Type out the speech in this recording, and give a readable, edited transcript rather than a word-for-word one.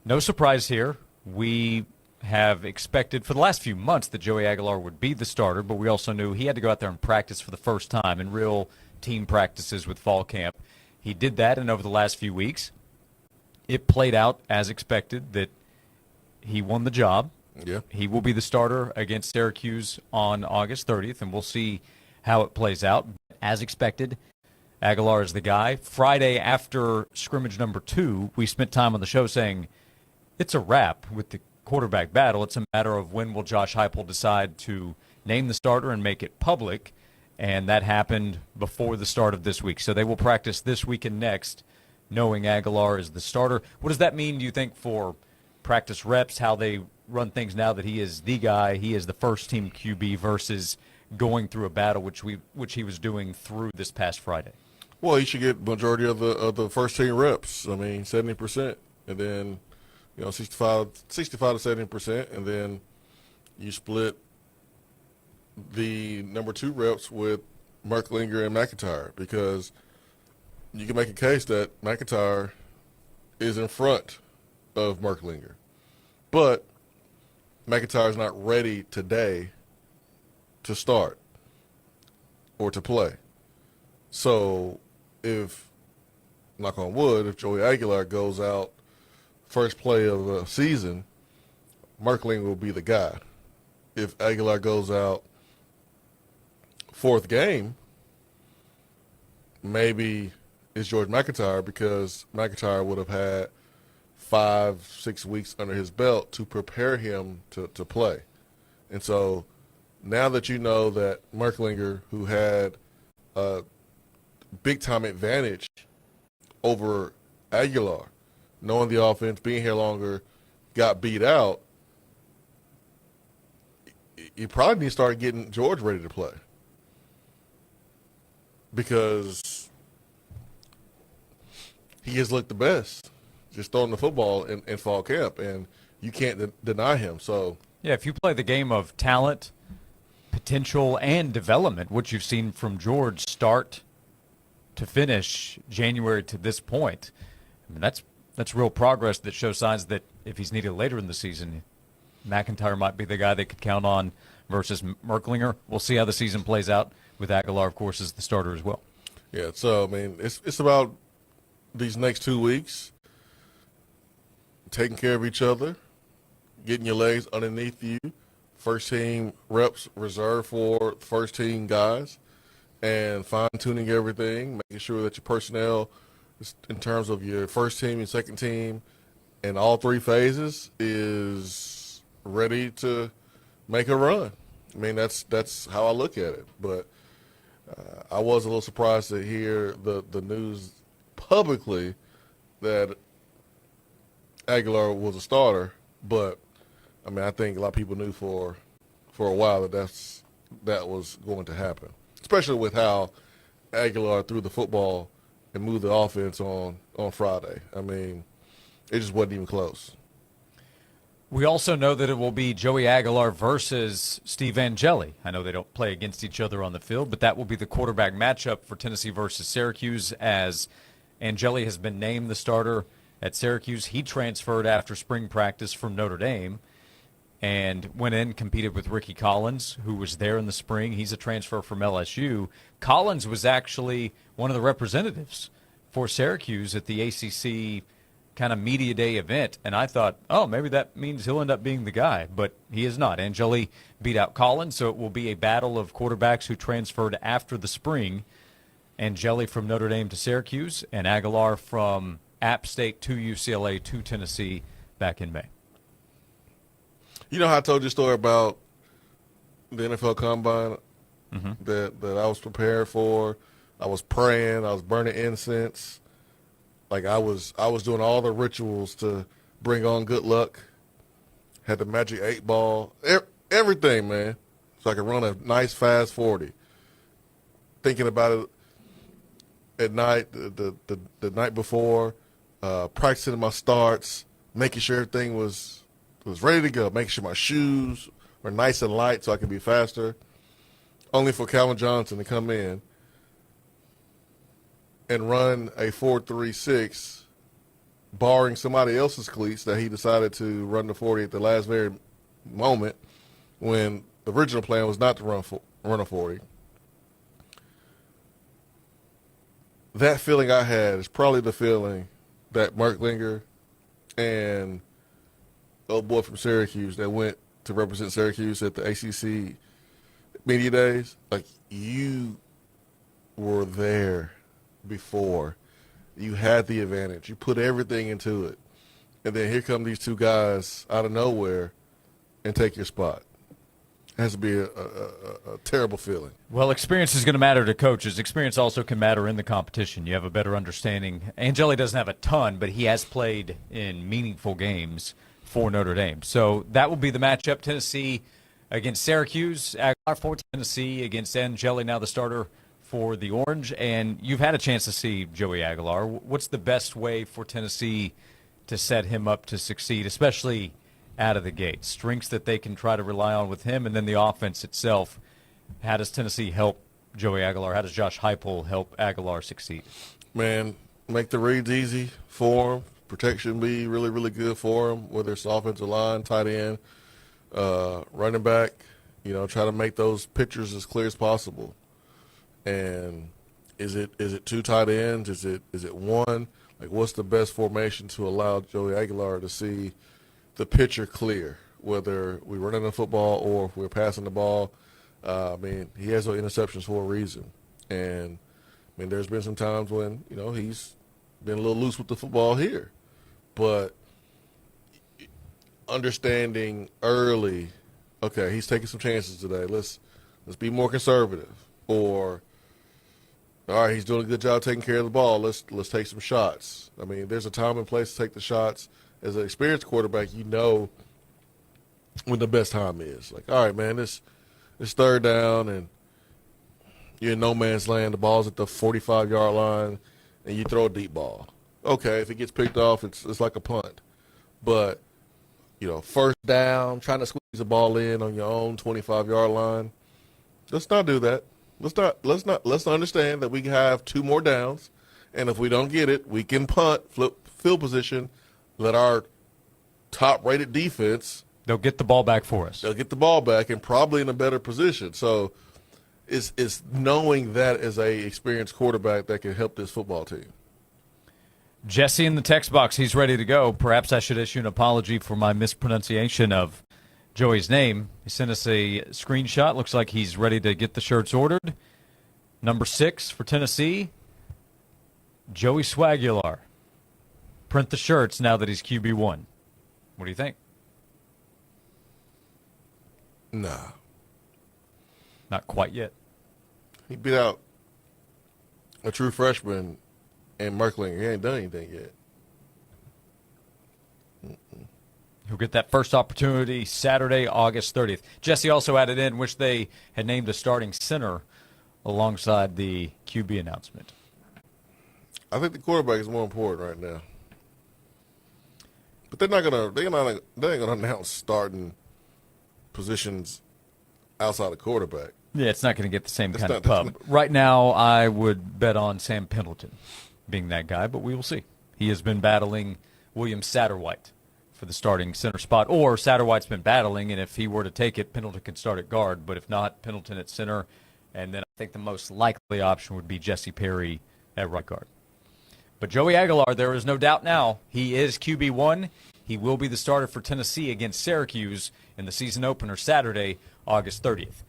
No surprise here. We have expected for the last few months that Joey Aguilar would be the starter, but we also knew he had to go out there and practice for the first time in real team practices with fall camp. He did that, and over the last few weeks, it played out as expected that he won the job. Yeah. He will be the starter against Syracuse on August 30th, and we'll see how it plays out. As expected, Aguilar is the guy. Friday after scrimmage number 2, we spent time on the show saying it's a wrap with the quarterback battle. It's a matter of when will Josh Heupel decide to name the starter and make it public, and that happened before the start of this week. So they will practice this week and next, knowing Aguilar is the starter. What does that mean, do you think, for practice reps, how they run things now that he is the guy, he is the first-team QB versus going through a battle, which he was doing through this past Friday? Well, he should get majority of the first-team reps. I mean, 70%, and then 65 to 70%, and then you split the number 2 reps with Merklinger and McIntyre, because you can make a case that McIntyre is in front of Merklinger. But McIntyre's not ready today to start or to play. So if, knock on wood, if Joey Aguilar goes out first play of the season, Merklinger will be the guy. If Aguilar goes out fourth game, maybe it's George McIntyre, because McIntyre would have had 5-6 weeks under his belt to prepare him to play. And so now that you know that Merklinger, who had a big-time advantage over Aguilar, knowing the offense, being here longer, got beat out, you probably need to start getting George ready to play, because he has looked the best just throwing the football in fall camp, and you can't deny him. So yeah, if you play the game of talent, potential, and development, what you've seen from George start to finish January to this point, I mean, that's real progress that shows signs that if he's needed later in the season, McIntyre might be the guy they could count on versus Merklinger. We'll see how the season plays out with Aguilar, of course, as the starter as well. Yeah, so, I mean, it's about these next 2 weeks, taking care of each other, getting your legs underneath you, first-team reps reserved for first-team guys, and fine-tuning everything, making sure that your personnel, in terms of your first team and second team, and all 3 phases, is ready to make a run. I mean, that's how I look at it. But I was a little surprised to hear the news publicly that Aguilar was a starter. But, I mean, I think a lot of people knew for a while that was going to happen, especially with how Aguilar threw the football and moved the offense on Friday. I mean, it just wasn't even close. We also know that it will be Joey Aguilar versus Steve Angeli. I know they don't play against each other on the field, but that will be the quarterback matchup for Tennessee versus Syracuse, as Angeli has been named the starter at Syracuse. He transferred after spring practice from Notre Dame and went in, competed with Ricky Collins, who was there in the spring. He's a transfer from LSU. Collins was actually one of the representatives for Syracuse at the ACC kind of media day event, and I thought, oh, maybe that means he'll end up being the guy, but he is not. Angeli beat out Collins, so it will be a battle of quarterbacks who transferred after the spring. Angeli from Notre Dame to Syracuse, and Aguilar from App State to UCLA to Tennessee back in May. You know how I told you a story about the NFL Combine that I was prepared for? I was praying. I was burning incense. Like I was doing all the rituals to bring on good luck. Had the magic 8 ball, everything, man, so I could run a nice fast 40. Thinking about it at night, the night before, practicing my starts, making sure everything was ready to go, making sure my shoes were nice and light so I could be faster. Only for Calvin Johnson to come in and run a 4.36 borrowing somebody else's cleats that he decided to run the 40 at the last very moment when the original plan was not to run a 40. That feeling I had is probably the feeling that Merklinger and old boy from Syracuse that went to represent Syracuse at the ACC media days, like, you were there before. You had the advantage. You put everything into it. And then here come these two guys out of nowhere and take your spot. It has to be a terrible feeling. Well, experience is going to matter to coaches. Experience also can matter in the competition. You have a better understanding. Angeli doesn't have a ton, but he has played in meaningful games for Notre Dame. So that will be the matchup. Tennessee against Syracuse. Aguilar for Tennessee against Angeli, now the starter for the Orange. And you've had a chance to see Joey Aguilar. What's the best way for Tennessee to set him up to succeed, especially out of the gate? Strengths that they can try to rely on with him, and then the offense itself. How does Tennessee help Joey Aguilar? How does Josh Heupel help Aguilar succeed? Man, make the reads easy for him. Protection be really, really good for him, whether it's offensive line, tight end, running back. Try to make those pictures as clear as possible. And is it two tight ends? Is it one? Like, what's the best formation to allow Joey Aguilar to see the picture clear, whether we're running the football or if we're passing the ball? He has no interceptions for a reason. And, there's been some times when, he's been a little loose with the football here. But understanding early, okay, he's taking some chances today. Let's be more conservative. Or, all right, he's doing a good job taking care of the ball. Let's take some shots. There's a time and place to take the shots. As an experienced quarterback, you know when the best time is. Like, all right, man, it's third down and you're in no man's land. The ball's at the 45-yard line, and you throw a deep ball. Okay, if it gets picked off, it's like a punt. But, first down, trying to squeeze the ball in on your own 25-yard line, let's not do that. Let's understand that we have two more downs, and if we don't get it, we can punt, flip field position, let our top-rated defense. They'll get the ball back for us. They'll get the ball back and probably in a better position. So it's knowing that as a experienced quarterback that can help this football team. Jesse in the text box, he's ready to go. Perhaps I should issue an apology for my mispronunciation of Joey's name. He sent us a screenshot. Looks like he's ready to get the shirts ordered. Number 6 for Tennessee, Joey Aguilar. Print the shirts now that he's QB1. What do you think? Nah. Not quite yet. He beat out a true freshman and Merklinger. He ain't done anything yet. He'll get that first opportunity Saturday, August 30th. Jesse also added in, wish they had named a starting center alongside the QB announcement. I think the quarterback is more important right now. But they ain't gonna announce starting positions outside of quarterback. Yeah, it's not going to get the same kind of pub. Right now, I would bet on Sam Pendleton being that guy, but we will see. He has been battling William Satterwhite for the starting center spot, or Satterwhite's been battling, and if he were to take it, Pendleton can start at guard. But if not, Pendleton at center, and then I think the most likely option would be Jesse Perry at right guard. But Joey Aguilar, there is no doubt now, he is QB1. He will be the starter for Tennessee against Syracuse in the season opener Saturday, August 30th.